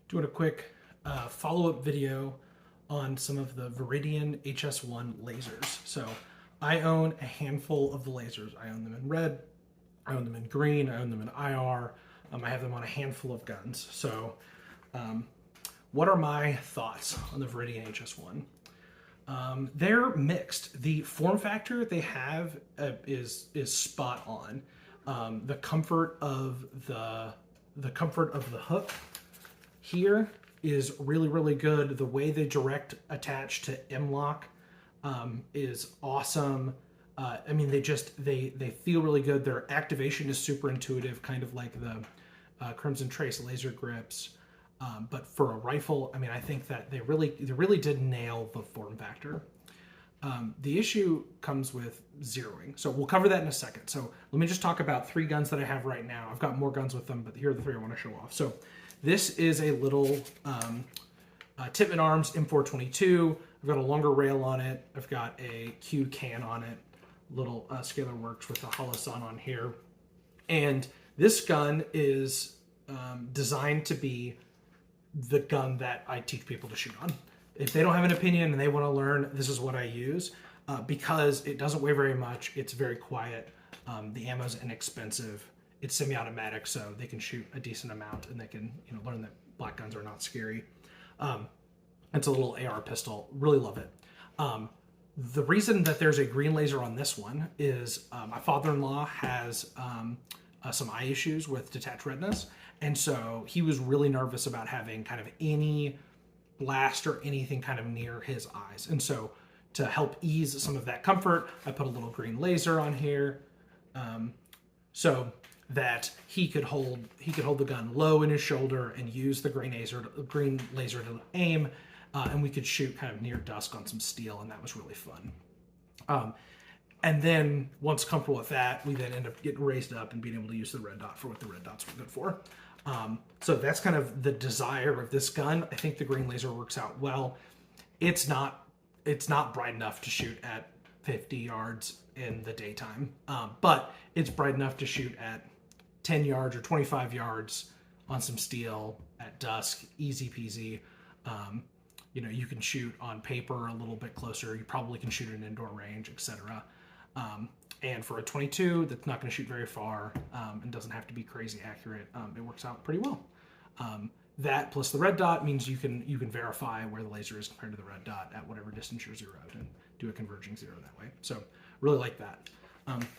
Doing a quick follow-up video on some of the Viridian hs1 lasers. So I own a handful of the lasers. I own them in red, I own them in green, I own them in IR. I have them on a handful of guns. So what are my thoughts on the Viridian hs1? They're mixed. The form factor they have is spot on. The comfort of the hook here is really good. The way they direct attach to M-lock is awesome. I mean, they feel really good. Their activation is super intuitive, kind of like the Crimson Trace laser grips. But for a rifle, I mean, I think that they really did nail the form factor. The issue comes with zeroing. So we'll cover that in a second. So let me just talk about 3 guns that I have right now. I've got more guns with them, but here are the 3 I want to show off. So this is a little Tippmann Arms M422. I've got a longer rail on it. I've got a Q can on it. Little Scalar Works with a hs1 on here. And this gun is designed to be the gun that I teach people to shoot on. If they don't have an opinion and they want to learn, this is what I use because it doesn't weigh very much. It's very quiet. The ammo's inexpensive. It's semi-automatic, so they can shoot a decent amount and they can learn that black guns are not scary. It's a little AR pistol. Really love it. The reason that there's a green laser on this one is my father-in-law has some eye issues with detached retinas, and so he was really nervous about having kind of any blast or anything kind of near his eyes. And so to help ease some of that comfort, I put a little green laser on here so that he could hold the gun low in his shoulder and use the green laser to aim, and we could shoot kind of near dusk on some steel, and that was really fun. And then once comfortable with that, we then end up getting raised up and being able to use the red dot for what the red dots were good for. So that's kind of the desire of this gun. I think the green laser works out well. It's not bright enough to shoot at 50 yards in the daytime, but it's bright enough to shoot at 10 yards or 25 yards on some steel at dusk, easy peasy. You can shoot on paper a little bit closer. You probably can shoot at an indoor range, etc. And for a 22 that's not going to shoot very far and doesn't have to be crazy accurate, it works out pretty well. That plus the red dot means you can verify where the laser is compared to the red dot at whatever distance you're zeroed and do a converging zero that way. So really like that.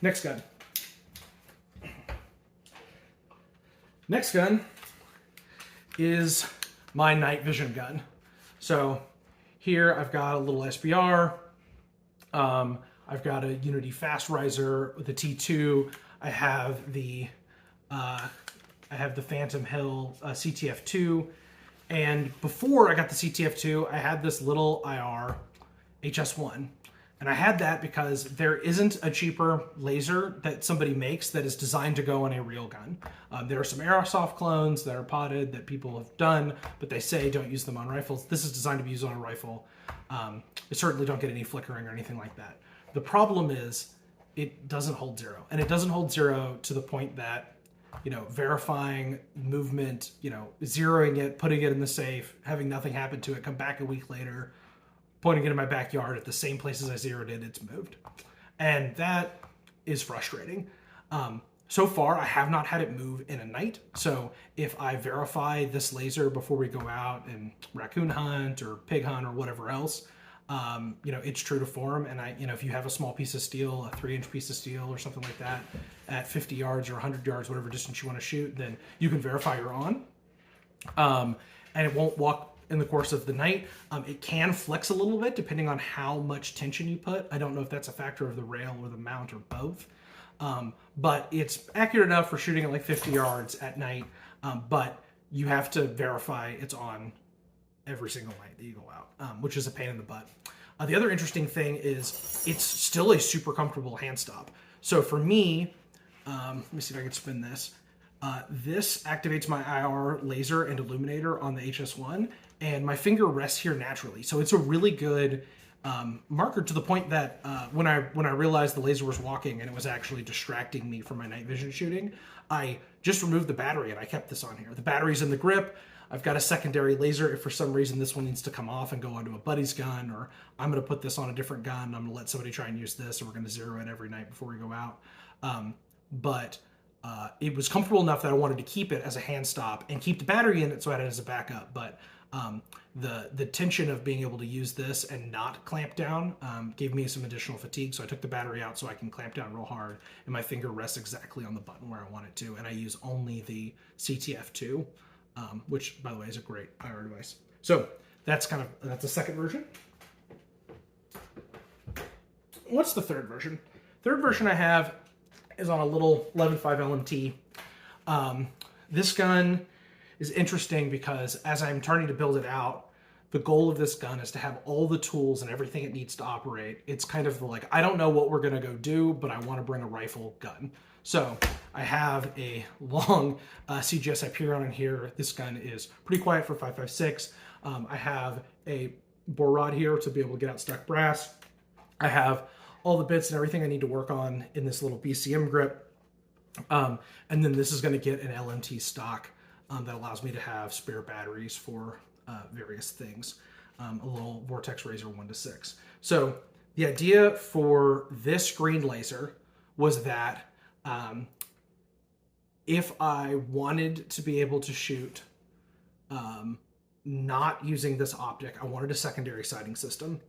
Next gun. Next gun is my night vision gun. So here I've got a little SBR. I've got a Unity Fast Riser with a T2. I have the Phantom Hill CTF2, and before I got the CTF2, I had this little IR HS1, and I had that because there isn't a cheaper laser that somebody makes that is designed to go on a real gun. There are some Aerosoft clones that are potted that people have done, but they say don't use them on rifles. This is designed to be used on a rifle. It certainly don't get any flickering or anything like that. The problem is it doesn't hold zero, and it doesn't hold zero to the point that, verifying movement, zeroing it, putting it in the safe, having nothing happen to it, come back a week later, pointing it in my backyard at the same places I zeroed it, it's moved. And that is frustrating. So far, I have not had it move in a night. So if I verify this laser before we go out and raccoon hunt or pig hunt or whatever else, it's true to form. And if you have a small piece of steel, a 3-inch piece of steel or something like that at 50 yards or 100 yards, whatever distance you want to shoot, then you can verify you're on. And it won't walk in the course of the night. It can flex a little bit depending on how much tension you put. I don't know if that's a factor of the rail or the mount or both. But it's accurate enough for shooting at like 50 yards at night. But you have to verify it's on every single night that you go out, which is a pain in the butt. The other interesting thing is it's still a super comfortable hand stop. So for me, let me see if I can spin this. This activates my IR laser and illuminator on the hs1, and my finger rests here naturally. So it's a really good marker, to the point that when I realized the laser was walking and it was actually distracting me from my night vision shooting, I just removed the battery and I kept this on here. The battery's in the grip. I've got a secondary laser if for some reason this one needs to come off and go onto a buddy's gun, or I'm going to put this on a different gun. I'm going to let somebody try and use this, and we're going to zero it every night before we go out. But it was comfortable enough that I wanted to keep it as a hand stop and keep the battery in it so I had it as a backup. But the tension of being able to use this and not clamp down gave me some additional fatigue. So I took the battery out so I can clamp down real hard, and my finger rests exactly on the button where I want it to. And I use only the CTF2, which, by the way, is a great IR device. So that's the second version. What's the third version? Third version I have is on a little 11.5 LMT. This gun is interesting because as I'm starting to build it out, the goal of this gun is to have all the tools and everything it needs to operate. It's kind of like, I don't know what we're gonna go do, but I wanna bring a rifle gun. So I have a long CGS Hyperion in here. This gun is pretty quiet for 5.56. I have a bore rod here to be able to get out stuck brass. I have all the bits and everything I need to work on in this little BCM grip. And then this is gonna get an LMT stock that allows me to have spare batteries for various things. A little Vortex Razor 1-6. So the idea for this green laser was that if I wanted to be able to shoot not using this optic, I wanted a secondary sighting system.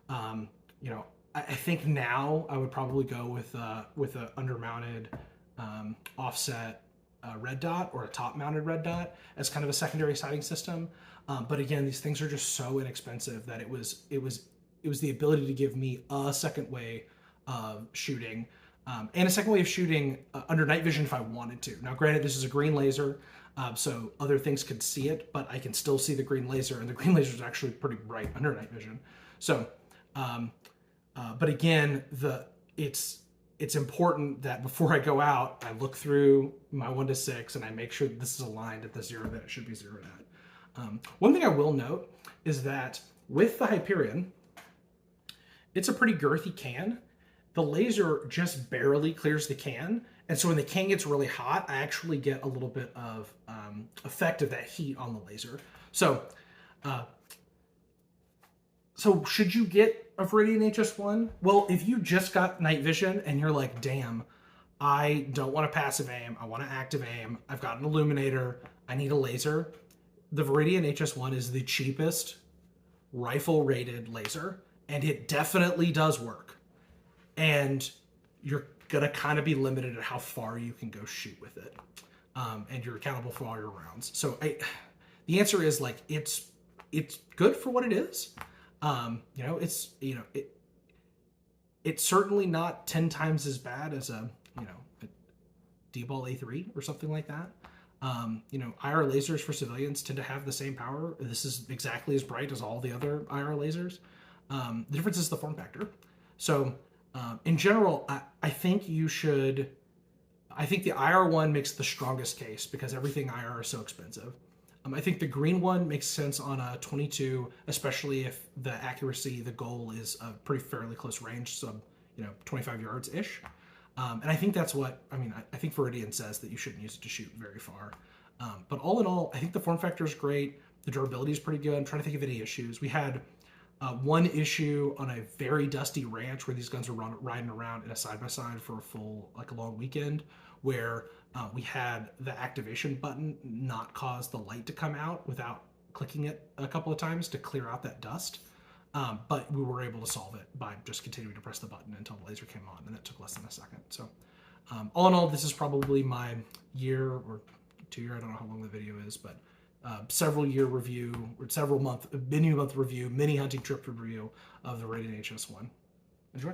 You know, I think now I would probably go with a undermounted offset red dot or a top mounted red dot as kind of a secondary sighting system. But again, these things are just so inexpensive that it was the ability to give me a second way of shooting and a second way of shooting under night vision if I wanted to. Now, granted, this is a green laser, so other things could see it, but I can still see the green laser, and the green laser is actually pretty bright under night vision. So, but again, it's important that before I go out, I look through my 1-6 and I make sure that this is aligned at the 0 that it should be zeroed at. One thing I will note is that with the Hyperion, it's a pretty girthy can. The laser just barely clears the can. And so when the can gets really hot, I actually get a little bit of effect of that heat on the laser. So should you get a Viridian hs1? Well, if you just got night vision and you're like, damn, I don't want to passive aim, I want to active aim, I've got an illuminator, I need a laser, the Viridian hs1 is the cheapest rifle rated laser, and it definitely does work. And you're gonna kind of be limited at how far you can go shoot with it. And you're accountable for all your rounds. So the answer is like, it's good for what it is. It's certainly not 10 times as bad as a D-ball A3 or something like that. IR lasers for civilians tend to have the same power. This is exactly as bright as all the other IR lasers. The difference is the form factor. So in general, I think the IR one makes the strongest case because everything IR is so expensive. I think the green one makes sense on a 22, especially if the accuracy, the goal is a pretty fairly close range, so 25 yards-ish. And I think that's what, I think Viridian says that you shouldn't use it to shoot very far. But all in all, I think the form factor is great. The durability is pretty good. I'm trying to think of any issues. We had one issue on a very dusty ranch where these guns were riding around in a side-by-side for a long weekend, where we had the activation button not cause the light to come out without clicking it a couple of times to clear out that dust. But we were able to solve it by just continuing to press the button until the laser came on, and that took less than a second. So all in all, this is probably my year or 2 year, I don't know how long the video is, but several year review, or mini month review, mini hunting trip review of the Viridian hs1. Enjoy.